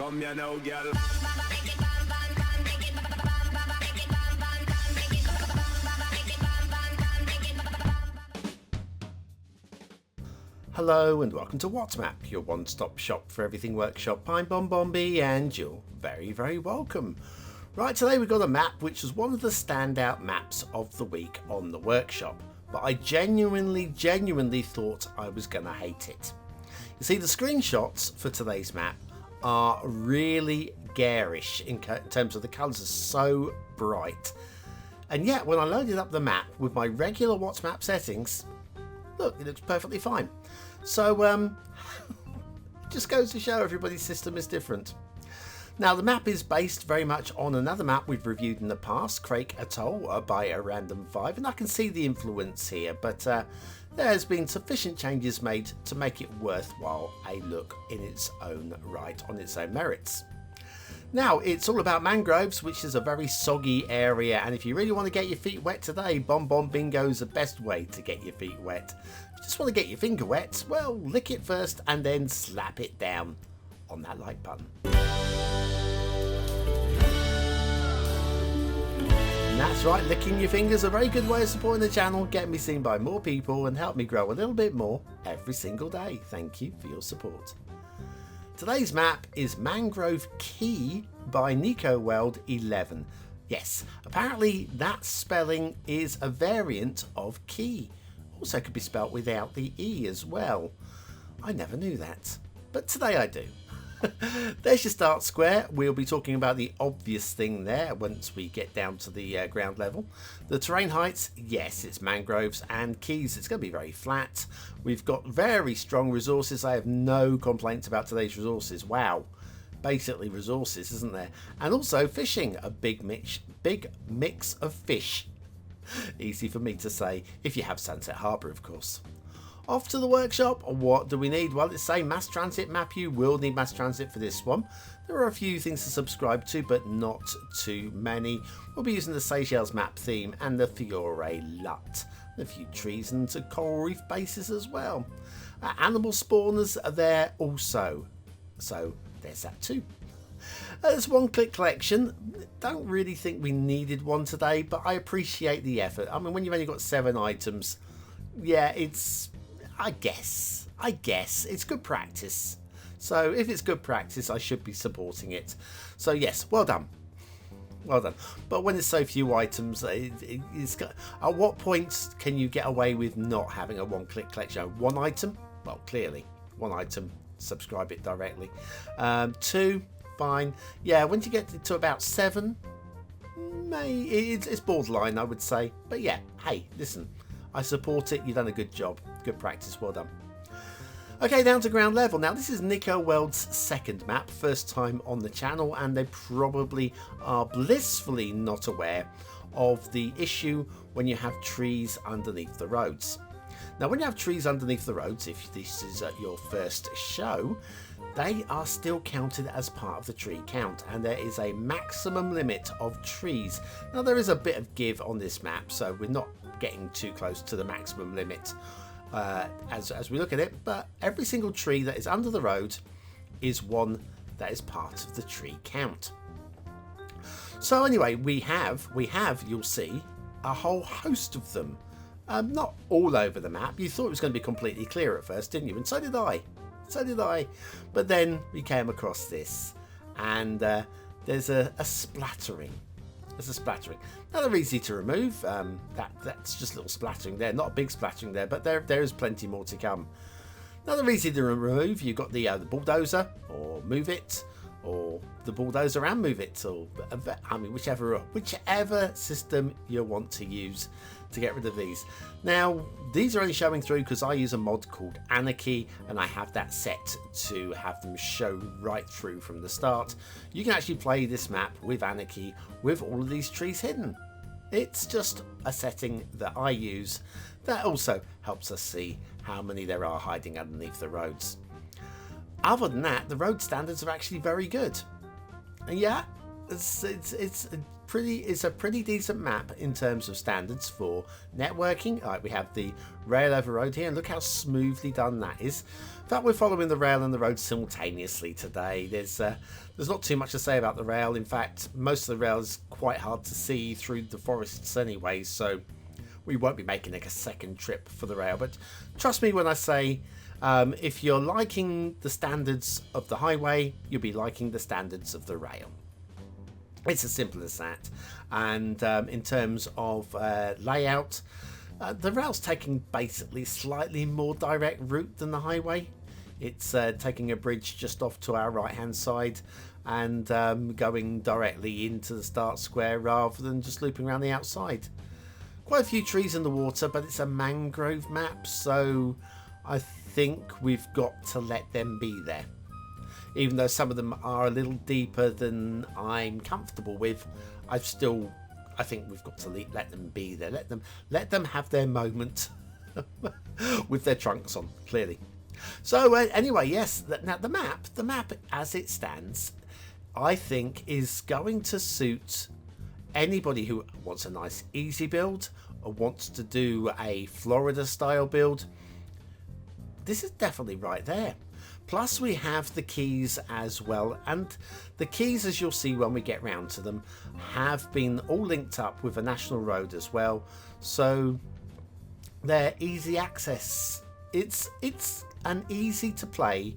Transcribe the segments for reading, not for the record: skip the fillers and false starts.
Come here now, girl. Hello and welcome to WhatMap, your one-stop shop for everything workshop. I'm BonBonB and you're very, very welcome. Right, today we've got a map which was one of the standout maps of the week on the workshop, but I genuinely thought I was going to hate it. You see, the screenshots for today's map are really garish in terms of the colours are so bright. And yet, when I loaded up the map with my regular WhatMap settings, look, it looks perfectly fine. So, it just goes to show everybody's system is different. Now, the map is based very much on another map we've reviewed in the past, Zack Otto by a Random 5, and I can see the influence here, but there's been sufficient changes made to make it worthwhile a look in its own right, on its own merits. Now, it's all about mangroves, which is a very soggy area, and if you really want to get your feet wet today, BonBonBingo is the best way to get your feet wet. If you just want to get your finger wet, well, lick it first and then slap it down on that like button. And that's right, licking your fingers is a very good way of supporting the channel, getting me seen by more people and help me grow a little bit more every single day. Thank you for your support. Today's map is Mangrove Caye by NicoWeld11. Yes, apparently that spelling is a variant of key. Also could be spelt without the E as well. I never knew that, but today I do. There's your start square. We'll be talking about the obvious thing there once we get down to the ground level. The terrain heights, yes, it's mangroves and keys. It's going to be very flat. We've got very strong resources. I have no complaints about today's resources. Wow, basically resources, isn't there? And also fishing, a big mix of fish. Easy for me to say if you have Sunset Harbour, of course. Off to the workshop. What do we need? Well, it's a mass transit map. You will need mass transit for this one. There are a few things to subscribe to, but not too many. We'll be using the Seychelles map theme and the Fiore LUT. A few trees and a coral reef bases as well. Animal spawners are there also. So there's that too. There's one-click collection. Don't really think we needed one today, but I appreciate the effort. I mean, when you've only got 7 items, yeah, it's... I guess it's good practice. So if it's good practice, I should be supporting it. So yes, well done. But when there's so few items, it's got, at what point can you get away with not having a one-click collection? 1 item? Well, clearly 1 item. Subscribe it directly. 2, fine. Yeah, once you get to about 7, it's borderline, I would say. But yeah, hey, listen. I support it. You've done a good job. Good practice. Well done. Okay, down to ground level. Now, this is NicoWeld's second map. First time on the channel, and they probably are blissfully not aware of the issue when you have trees underneath the roads. Now, when you have trees underneath the roads, if this is your first show, they are still counted as part of the tree count, and there is a maximum limit of trees. Now, there is a bit of give on this map, so we're not getting too close to the maximum limit as we look at it, but every single tree that is under the road is one that is part of the tree count. So anyway, we have you'll see a whole host of them. Not all over the map. You thought it was going to be completely clear at first, didn't you? And so did I. But then we came across this, and there's a splattering. Now they're easy to remove. That's just a little splattering there, not a big splattering there, but there is plenty more to come. Now they're easy to remove. You've got the bulldozer, or move it, or the bulldozer and move it, or I mean whichever system you want to use to get rid of these. Now these are only showing through because I use a mod called Anarchy, and I have that set to have them show right through from the start. You can actually play this map with Anarchy with all of these trees hidden. It's just a setting that I use that also helps us see how many there are hiding underneath the roads. Other than that, the road standards are actually very good. And yeah, it's a pretty decent map in terms of standards for networking. We have the rail over road here, and look how smoothly done that is. In fact, we're following the rail and the road simultaneously today. There's not too much to say about the rail. In fact, most of the rail is quite hard to see through the forests anyway, so we won't be making like a second trip for the rail. But trust me when I say, if you're liking the standards of the highway, you'll be liking the standards of the rail. It's as simple as that. And in terms of layout, the rail's taking basically slightly more direct route than the highway. It's taking a bridge just off to our right hand side and going directly into the start square rather than just looping around the outside. Quite a few trees in the water, but it's a mangrove map, so I think we've got to let them be there. Even though some of them are a little deeper than I'm comfortable with, I think we've got to let them be there. Let them have their moment with their trunks on, clearly. So anyway, yes, now the map as it stands, I think is going to suit anybody who wants a nice easy build or wants to do a Florida style build. This is definitely right there. Plus we have the keys as well, and the keys, as you'll see when we get round to them, have been all linked up with a national road as well, so they're easy access. It's an easy to play,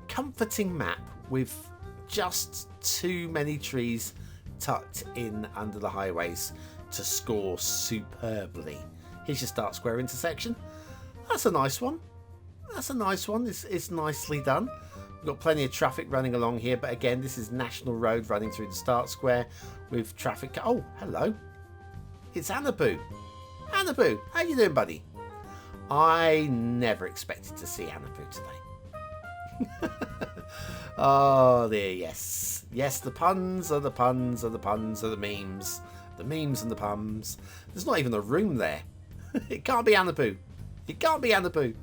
comforting map with just too many trees tucked in under the highways to score superbly. Here's your start square intersection. That's a nice one. That's a nice one. It's nicely done. We've got plenty of traffic running along here, but again, this is national road running through the start square with traffic. Oh, hello. It's Anabu. Anabu, how you doing, buddy? I never expected to see Anabu today. Oh, there, yes. Yes, the puns are the puns are the puns are the memes. The memes and the puns. There's not even a room there. It can't be Anabu. It can't be Anabu.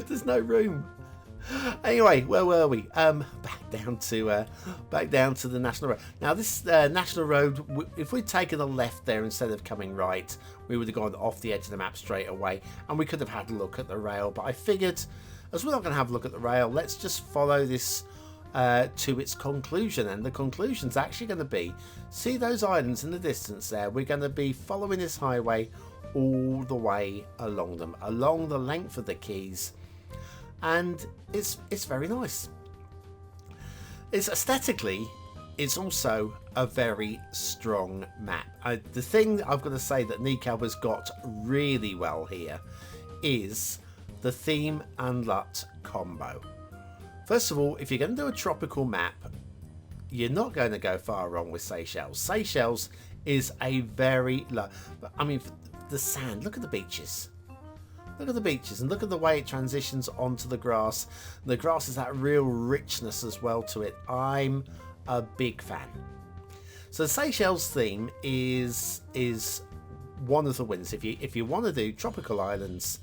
There's no room. Anyway, where were we? Back down to the national road. Now this national road, if we'd taken a left there instead of coming right, we would have gone off the edge of the map straight away, and we could have had a look at the rail. But I figured, as we're not going to have a look at the rail, let's just follow this to its conclusion. And the conclusion's actually going to be, see those islands in the distance there? We're going to be following this highway all the way along them, along the length of the keys, and it's very nice. It's aesthetically, it's also a very strong map. The thing I've got to say that Nico has got really well here is the theme and LUT combo. First of all, if you're going to do a tropical map, you're not going to go far wrong with Seychelles. Seychelles is a very, the sand, look at the beaches. Look at the beaches and look at the way it transitions onto the grass. The grass has that real richness as well to it. I'm a big fan. So the Seychelles theme is one of the winners. If you want to do tropical islands,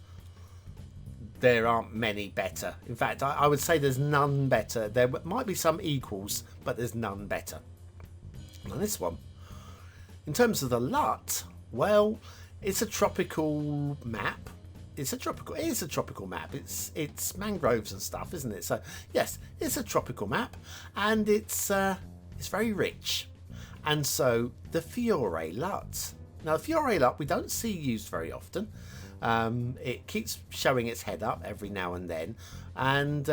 there aren't many better. In fact, I would say there's none better. There might be some equals, but there's none better than this one. In terms of the LUT, well, it's a tropical map. It is a tropical map. It's mangroves and stuff, isn't it? So yes, it's a tropical map, and it's very rich. And so the Fiore LUT. Now the Fiore LUT we don't see used very often. It keeps showing its head up every now and then, and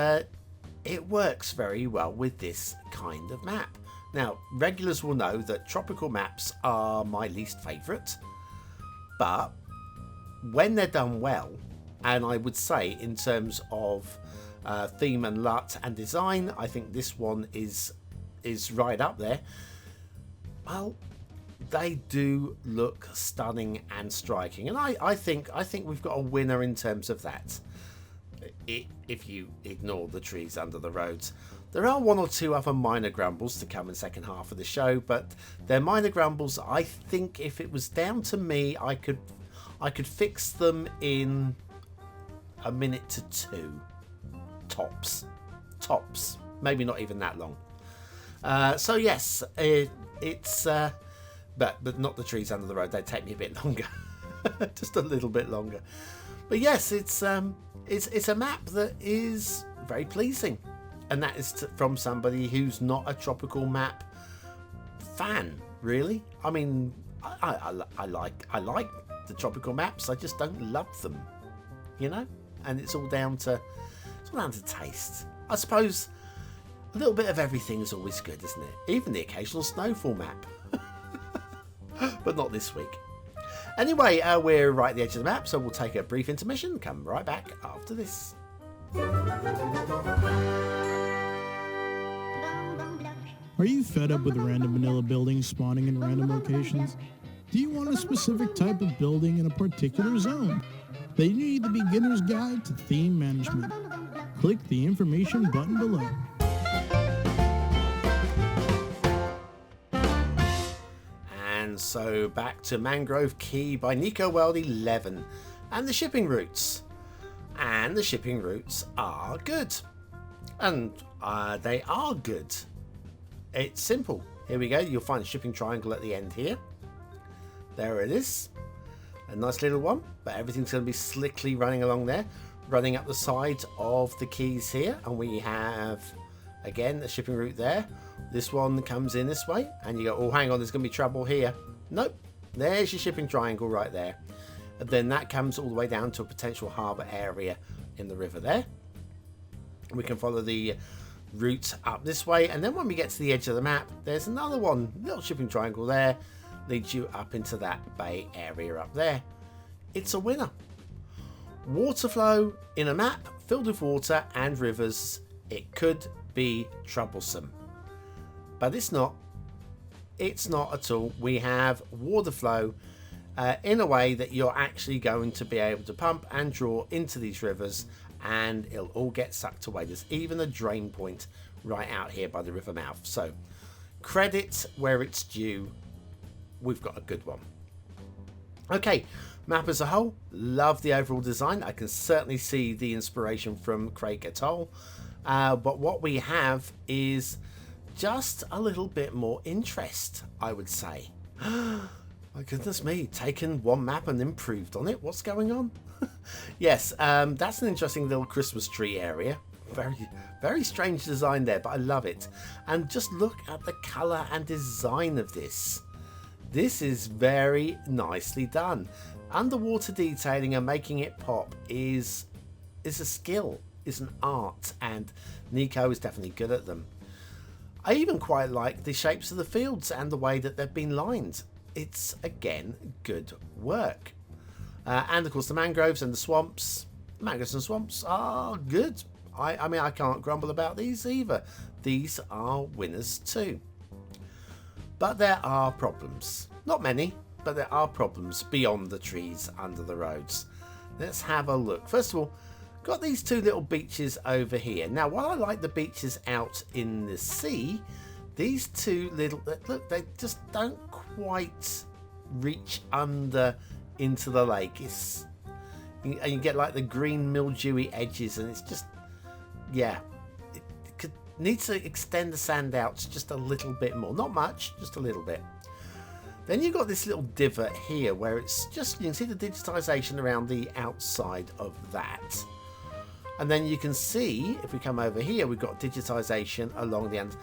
it works very well with this kind of map. Now regulars will know that tropical maps are my least favourite. But when they're done well, and I would say in terms of theme and LUT and design, I think this one is right up there. Well, they do look stunning and striking, and I think we've got a winner in terms of that. If you ignore the trees under the roads. There are one or two other minor grumbles to come in the second half of the show, but they're minor grumbles. I think if it was down to me, I could fix them in a minute to two. Tops. Maybe not even that long. So yes, it's but not the trees under the road. They take me a bit longer, just a little bit longer. But yes, it's a map that is very pleasing, and that is from somebody who's not a tropical map fan, really. I mean, I like the tropical maps. I just don't love them, you know. And it's all down to taste, I suppose. A little bit of everything is always good, isn't it? Even the occasional snowfall map. But not this week. Anyway, we're right at the edge of the map, so we'll take a brief intermission. Come right back after this. Are you fed up with random vanilla buildings spawning in random locations? Do you want a specific type of building in a particular zone? Then you need the beginner's guide to theme management. Click the information button below. And so back to Mangrove Caye by Nico World 11 and the shipping routes. And the shipping routes are good. And they are good. It's simple. Here we go. You'll find a shipping triangle at the end here. There it is. A nice little one, but everything's going to be slickly running along there, running up the sides of the quays here. And we have, again, a shipping route there. This one comes in this way, and you go, oh, hang on, there's going to be trouble here. Nope, there's your shipping triangle right there. And then that comes all the way down to a potential harbour area in the river there. We can follow the route up this way, and then when we get to the edge of the map, there's another one, little shipping triangle there, leads you up into that bay area up there. It's a winner. Water flow in a map filled with water and rivers. It could be troublesome, but it's not. It's not at all. We have water flow in a way that you're actually going to be able to pump and draw into these rivers, and it'll all get sucked away. There's even a drain point right out here by the river mouth. So credit where it's due. We've got a good one. Okay, map as a whole, love the overall design. I can certainly see the inspiration from Craig Atoll, but what we have is just a little bit more interest, I would say. My goodness me, taken one map and improved on it. What's going on? Yes, that's an interesting little Christmas tree area. Very strange design there, but I love it. And just look at the colour and design of this. This is very nicely done. Underwater detailing and making it pop is a skill, is an art, and Nico is definitely good at them. I even quite like the shapes of the fields and the way that they've been lined. It's, again, good work. And of course the mangroves and the swamps. Mangroves and swamps are good. I mean, I can't grumble about these either. These are winners too. But there are problems. Not many, but there are problems beyond the trees under the roads. Let's have a look. First of all, got these two little beaches over here. Now, while I like the beaches out in the sea, these two little, look, they just don't quite reach under into the lake. And you get like the green mildewy edges, and it's just, yeah, it could need to extend the sand out just a little bit more. Not much, just a little bit. Then you've got this little divot here where it's just, you can see the digitization around the outside of that. And then you can see, if we come over here, we've got digitization along the end.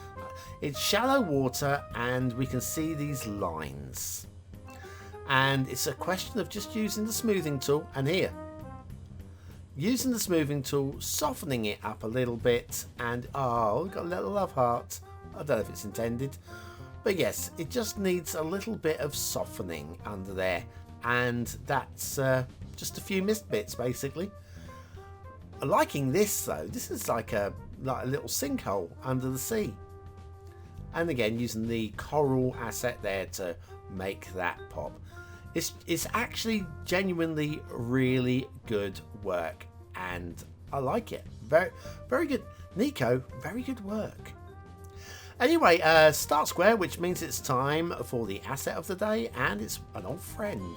It's shallow water, and we can see these lines. And it's a question of just using the smoothing tool, and here, using the smoothing tool, softening it up a little bit, and oh, we've got a little love heart. I don't know if it's intended, but yes, it just needs a little bit of softening under there, and that's just a few missed bits basically. Liking this though, this is like a little sinkhole under the sea, and again using the coral asset there to make that pop. It's actually genuinely really good work, and I like it. Very good. Nico, very good work. Anyway, start square, which means it's time for the asset of the day, and it's an old friend.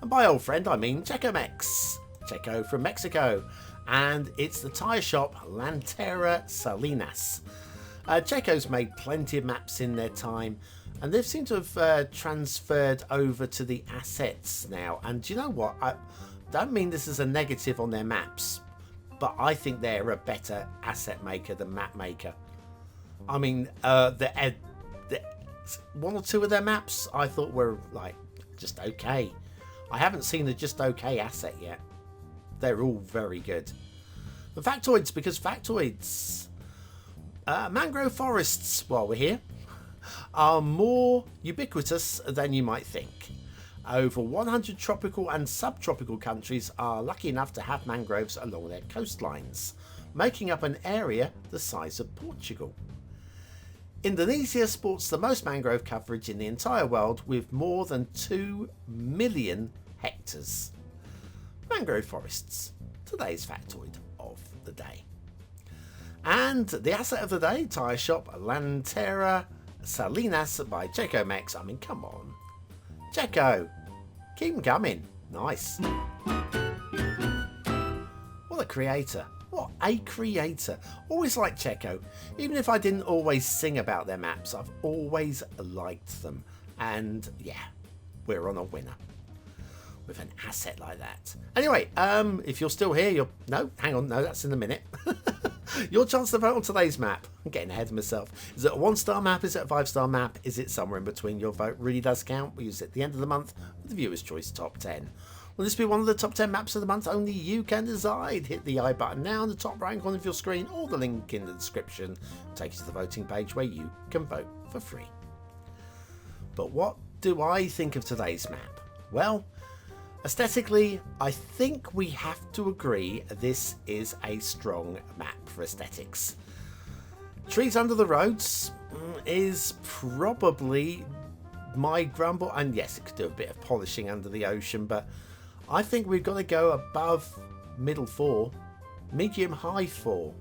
And by old friend, I mean CHECO Mex. CHECO from Mexico. and it's the tyre shop Llantera Salinas. CHECO's made plenty of maps in their time, and they've seemed to have transferred over to the assets now. And do you know what? I don't mean this as a negative on their maps, but I think they're a better asset maker than map maker. I mean, the one or two of their maps I thought were like just okay. I haven't seen the just okay asset yet. They're all very good. The factoids, because factoids, mangrove forests, while we're here, are more ubiquitous than you might think. Over 100 tropical and subtropical countries are lucky enough to have mangroves along their coastlines, making up an area the size of Portugal. Indonesia sports the most mangrove coverage in the entire world, with more than 2 million hectares. Mangrove forests, today's factoid of the day. And the asset of the day, tyre shop Llantera Salinas by CHECO Mex. I mean, come on. CHECO, keep them coming. Nice. What a creator. What a creator. Always liked CHECO. Even if I didn't always sing about their maps, I've always liked them. And yeah, we're on a winner with an asset like that. Anyway, if you're still here, no, hang on, no, that's in a minute. Your chance to vote on today's map. I'm getting ahead of myself. Is it a 1-star map? Is it a 5-star map? Is it somewhere in between? Your vote really does count. We use it at the end of the month with the viewer's choice top 10. Will this be one of the top 10 maps of the month? Only you can decide. Hit the I button now in the top right corner of your screen, or the link in the description. Take you to the voting page where you can vote for free. But what do I think of today's map? Well, aesthetically, I think we have to agree this is a strong map for aesthetics. Trees under the roads is probably my grumble, and yes, it could do a bit of polishing under the ocean, but I think we've got to go above middle 4, medium high 4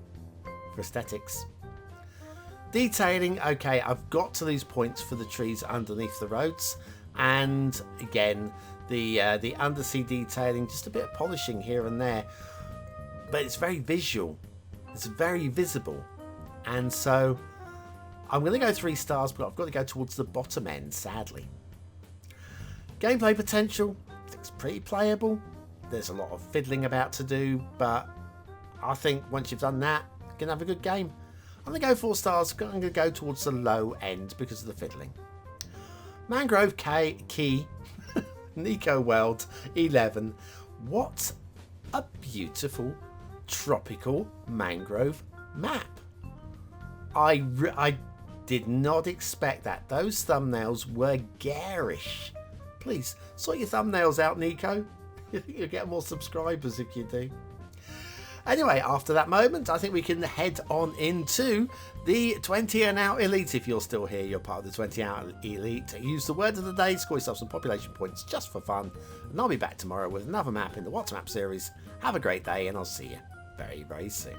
for aesthetics. Detailing, okay, I've got to these points for the trees underneath the roads, and again, the undersea detailing, just a bit of polishing here and there, but it's very visual, it's very visible, and so I'm going to go 3 stars, but I've got to go towards the bottom end, sadly. Gameplay potential, it's pretty playable. There's a lot of fiddling about to do, but I think once you've done that, you can have a good game. I'm going to go 4 stars, I'm going to go towards the low end because of the fiddling. Mangrove Caye, Nico World 11. What a beautiful tropical mangrove map. I did not expect that. Those thumbnails were garish. Please sort your thumbnails out, Nico. You think you'll get more subscribers if you do. Anyway, after that moment, I think we can head on into the 20 and out elite. If you're still here, you're part of the 20 out elite. Use the word of the day, score yourself some population points just for fun. And I'll be back tomorrow with another map in the What's Map series. Have a great day, and I'll see you very, very soon.